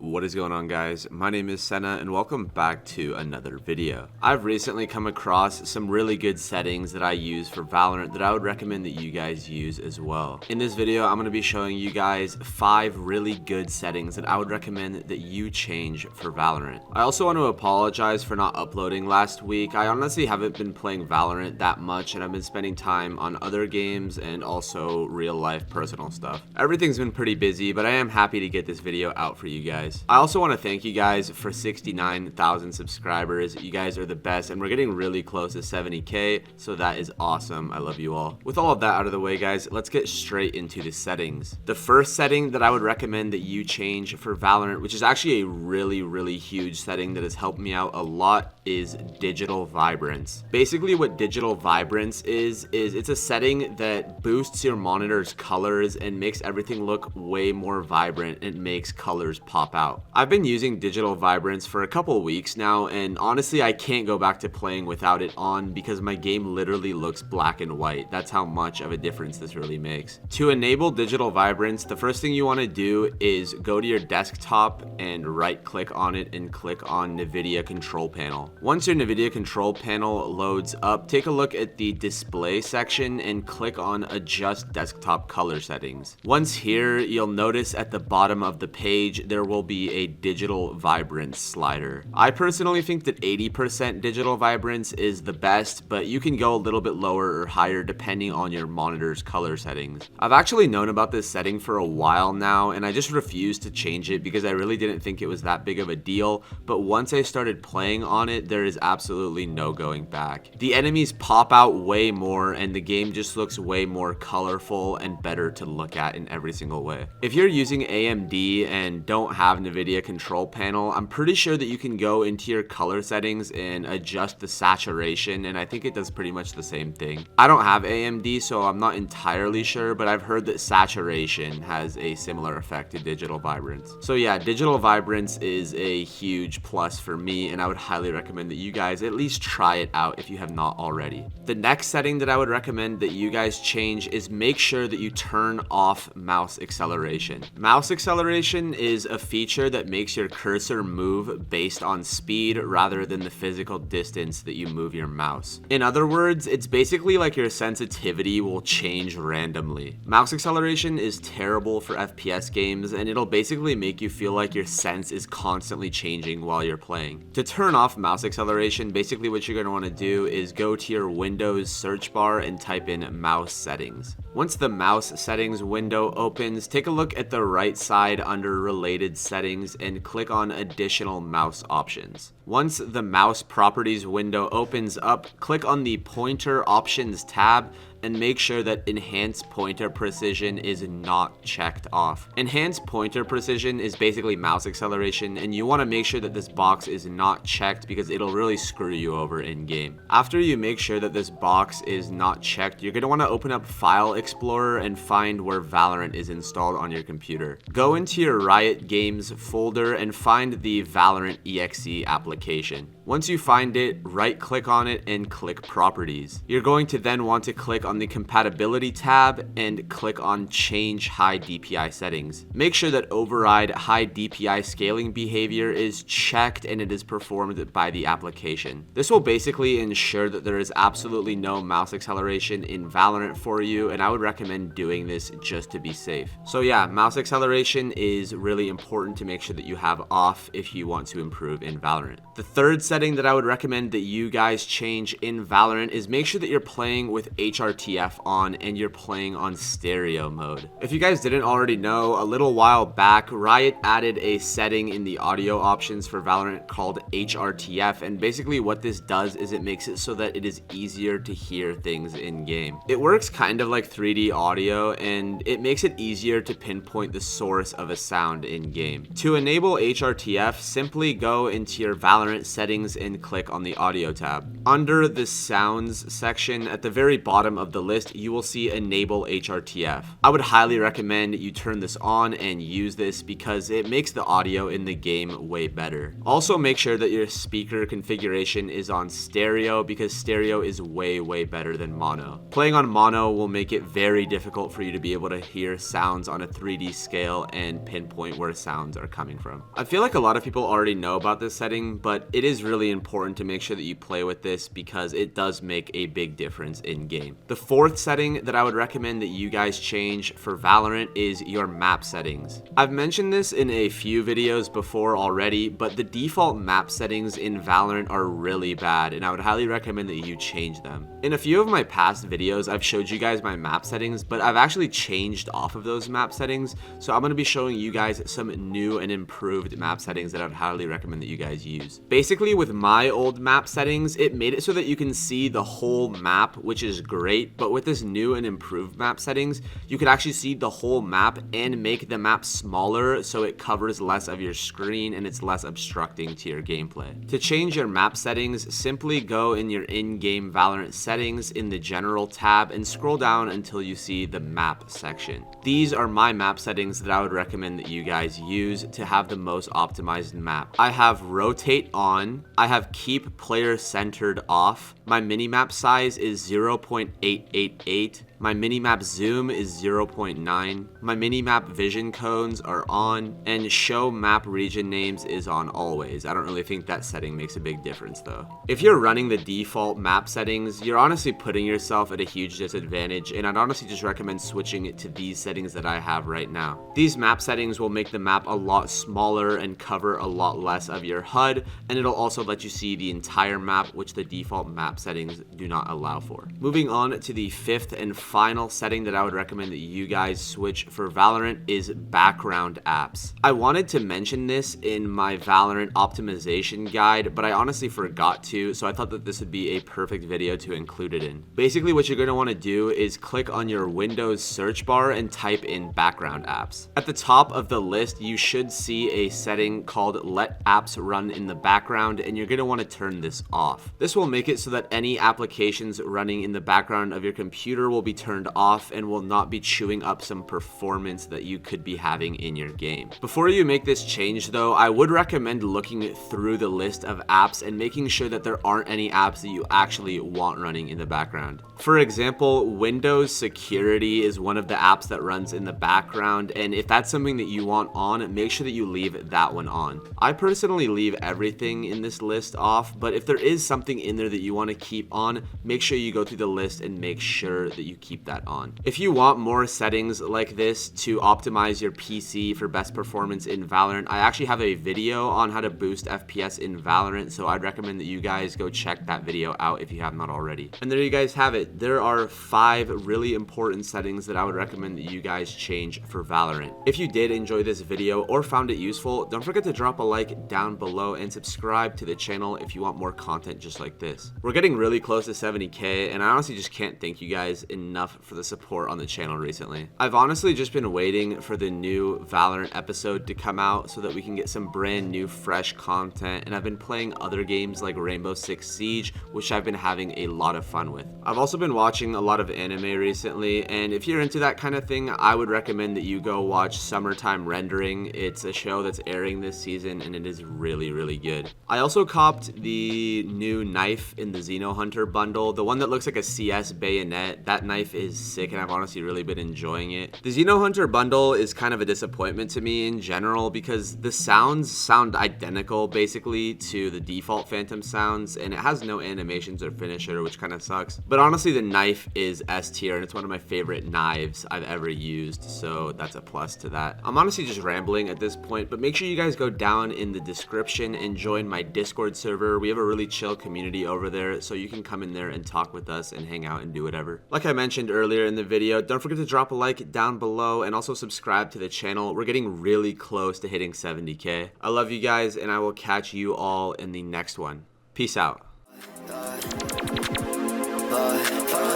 What is going on, guys? My name is Sena and welcome back to another video. I've recently come across some really good settings that I use for Valorant that I would recommend that you guys use as well. In this video, I'm going to be showing you guys 5 really good settings that I would recommend that you change for Valorant. I also want to apologize for not uploading last week. I honestly haven't been playing Valorant that much and I've been spending time on other games and also real life personal stuff. Everything's been pretty busy, but I am happy to get this video out for you guys. I also want to thank you guys for 69,000 subscribers. You guys are the best and we're getting really close to 70k, so that is awesome. I love you all. With all of that out of the way, guys, let's get straight into the settings. The first setting that I would recommend that you change for Valorant, which is actually a really huge setting that has helped me out a lot, is digital vibrance. Basically what digital vibrance is it's a setting that boosts your monitor's colors and makes everything look way more vibrant and makes colors pop out. I've been using digital vibrance for a couple weeks now, and honestly I can't go back to playing without it on because my game literally looks black and white. That's how much of a difference this really makes. To enable digital vibrance, the first thing you want to do is go to your desktop and right click on it and click on NVIDIA control panel. Once your NVIDIA control panel loads up, take a look at the display section and click on adjust desktop color settings. Once here, you'll notice at the bottom of the page there will be a digital vibrance slider. I personally think that 80% digital vibrance is the best, but you can go a little bit lower or higher depending on your monitor's color settings. I've actually known about this setting for a while now and I just refused to change it because I really didn't think it was that big of a deal, but once I started playing on it, there is absolutely no going back. The enemies pop out way more and the game just looks way more colorful and better to look at in every single way. If you're using AMD and don't have NVIDIA control panel, I'm pretty sure that you can go into your color settings and adjust the saturation, and I think it does pretty much the same thing. I don't have AMD, so I'm not entirely sure, but I've heard that saturation has a similar effect to digital vibrance. So yeah, digital vibrance is a huge plus for me, and I would highly recommend that you guys at least try it out if you have not already. The next setting that I would recommend that you guys change is make sure that you turn off mouse acceleration. Mouse acceleration is a feature that makes your cursor move based on speed rather than the physical distance that you move your mouse. In other words, it's basically like your sensitivity will change randomly. Mouse acceleration is terrible for FPS games and it'll basically make you feel like your sense is constantly changing while you're playing. To turn off mouse acceleration, basically what you're going to want to do is go to your Windows search bar and type in mouse settings. Once the mouse settings window opens, take a look at the right side under related settings and click on additional mouse options. Once the mouse properties window opens up, click on the pointer options tab and make sure that enhanced pointer precision is not checked off. Enhanced pointer precision is basically mouse acceleration, and you want to make sure that this box is not checked because it'll really screw you over in game. After you make sure that this box is not checked, you're going to want to open up File Explorer and find where Valorant is installed on your computer. Go into your Riot Games folder and find the Valorant EXE application. Once you find it, right click on it and click Properties. You're going to then want to click on the Compatibility tab and click on Change High DPI Settings. Make sure that Override High DPI Scaling Behavior is checked and it is performed by the application. This will basically ensure that there is absolutely no mouse acceleration in Valorant for you, and I would recommend doing this just to be safe. So yeah, mouse acceleration is really important to make sure that you have off if you want to improve in Valorant. The third setting that I would recommend that you guys change in Valorant is make sure that you're playing with HRTF on and you're playing on stereo mode. If you guys didn't already know, a little while back, Riot added a setting in the audio options for Valorant called HRTF, and basically what this does is it makes it so that it is easier to hear things in game. It works kind of like 3D audio and it makes it easier to pinpoint the source of a sound in game. To enable HRTF, simply go into your Valorant settings settings and click on the audio tab. Under the sounds section at the very bottom of the list, you will see enable HRTF. I would highly recommend you turn this on and use this because it makes the audio in the game way better. Also make sure that your speaker configuration is on stereo because stereo is way better than mono. Playing on mono will make it very difficult for you to be able to hear sounds on a 3D scale and pinpoint where sounds are coming from. I feel like a lot of people already know about this setting, but it is really important to make sure that you play with this because it does make a big difference in game. The fourth setting that I would recommend that you guys change for Valorant is your map settings. I've mentioned this in a few videos before already, but the default map settings in Valorant are really bad and I would highly recommend that you change them. In a few of my past videos, I've showed you guys my map settings, but I've actually changed off of those map settings, so I'm going to be showing you guys some new and improved map settings that I would highly recommend that you guys use. Basically, with my old map settings, it made it so that you can see the whole map, which is great, but with this new and improved map settings, you could actually see the whole map and make the map smaller so it covers less of your screen and it's less obstructing to your gameplay. To change your map settings, simply go in your in-game Valorant settings in the general tab and scroll down until you see the map section. These are my map settings that I would recommend that you guys use to have the most optimized map. I have rotate on, I have keep player centered off, my minimap size is 0.888, my minimap zoom is 0.9, my minimap vision cones are on, and show map region names is on always. I don't really think that setting makes a big difference though. If you're running the default map settings, you're honestly putting yourself at a huge disadvantage, and I'd honestly just recommend switching it to these settings that I have right now. These map settings will make the map a lot smaller and cover a lot less of your HUD, and it'll also let you see the entire map, which the default map settings do not allow for. Moving on to the fifth and final setting that I would recommend that you guys switch for Valorant is background apps. I wanted to mention this in my Valorant optimization guide, but I honestly forgot to, so I thought that this would be a perfect video to include it in. Basically, what you're going to want to do is click on your Windows search bar and type in background apps. At the top of the list, you should see a setting called let apps run in the background, and you're going to want to turn this off. This will make it so that any applications running in the background of your computer will be turned off and will not be chewing up some performance that you could be having in your game. Before you make this change though, I would recommend looking through the list of apps and making sure that there aren't any apps that you actually want running in the background. For example, Windows Security is one of the apps that runs in the background, and if that's something that you want on, make sure that you leave that one on. I personally leave everything in this list off, but if there is something in there that you want to keep on, make sure you go through the list and make sure that you keep that on. If you want more settings like this to optimize your PC for best performance in Valorant, I actually have a video on how to boost FPS in Valorant, so I'd recommend that you guys go check that video out if you have not already. And there you guys have it. There are 5 really important settings that I would recommend that you guys change for Valorant. If you did enjoy this video or found it useful, don't forget to drop a like down below and subscribe to the channel if you want more content just like this. We're getting really close to 70k, and I honestly just can't thank you guys enough for the support on the channel recently. I've honestly just been waiting for the new Valorant episode to come out so that we can get some brand new fresh content, and I've been playing other games like Rainbow Six Siege, which I've been having a lot of fun with. I've also been watching a lot of anime recently, and if you're into that kind of thing, I would recommend that you go watch Summertime Rendering. It's a show that's airing this season and it is really good. I also copped the new knife in the Xeno Hunter bundle, the one that looks like a CS bayonet. That knife is sick and I've honestly really been enjoying it. The Xeno Hunter bundle is kind of a disappointment to me in general because the sounds sound identical basically to the default Phantom sounds, and it has no animations or finisher, which kind of sucks. But honestly, the knife is S tier and it's one of my favorite knives I've ever used, so that's a plus to that. I'm honestly just rambling at this point, but make sure you guys go down in the description and join my Discord server. We have a really chill community over there, so you can come in there and talk with us and hang out and do whatever. Like I mentioned earlier in the video, don't forget to drop a like down below and also subscribe to the channel. We're getting really close to hitting 70k. I love you guys, and I will catch you all in the next one. Peace out.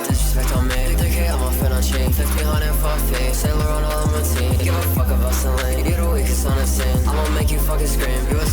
Disrespect on me, I'm off and on chain, 1500 for fee, Sailor on all of my team, give a fuck about selling, you're the weakest on the scene, I'ma make you fucking scream, you a